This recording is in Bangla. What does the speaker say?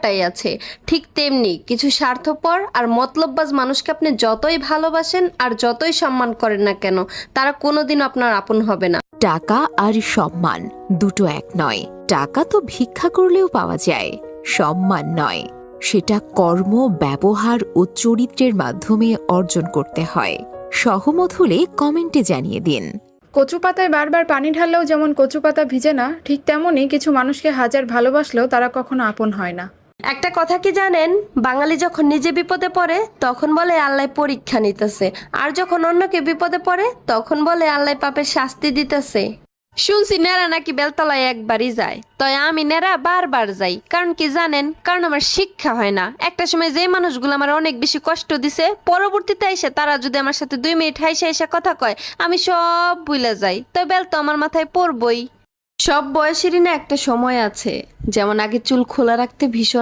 একটাই আছে। ঠিক তেমনি কিছু স্বার্থপর আর মতলববাজ মানুষকে আপনি যতই ভালোবাসেন আর যতই সম্মান করেন না কেন, তারা কোনোদিনও আপনার আপন হবে না। টাকা আর সম্মান দুটো এক নয়। টাকা তো ভিক্ষা করলেও পাওয়া যায়, সম্মান নয়। সেটা কর্ম, ব্যবহার ও চরিত্রের মাধ্যমে অর্জন করতে হয়। সহমত হলে কমেন্টে জানিয়ে দিন। কচু পাতায় বারবার পানি ঢাললেও যেমন কচু পাতা ভিজে না, ঠিক তেমনই কিছু মানুষকে হাজার ভালোবাসলেও তারা কখনো আপন হয় না। একটা কথা কি জানেন, বাঙালি যখন নিজে বিপদে পড়ে তখন বলে আল্লাহ পরীক্ষা নিতেছে, আর যখন অন্যকে বিপদে পড়ে তখন বলে আল্লাহ পাপের শাস্তি দিতেছে। শুনছি নেড়া নাকি বেলতলায় একবারই যায়, তাই আমি নেড়া বারবার যাই। কারণ কি জানেন? কারণ আমার শিক্ষা হয় না। একটা সময় যে মানুষগুলো আমার অনেক বেশি কষ্ট দিছে, পরবর্তীতে এসে তারা যদি আমার সাথে 2 মিনিট হাইসে এসে কথা কয়, আমি সব ভুলে যাই। তো বেল তো আমার মাথায় পড়বই। সব বয়সেরই না একটা সময় আছে। যেমন আগে চুল খোলা রাখতে ভীষণ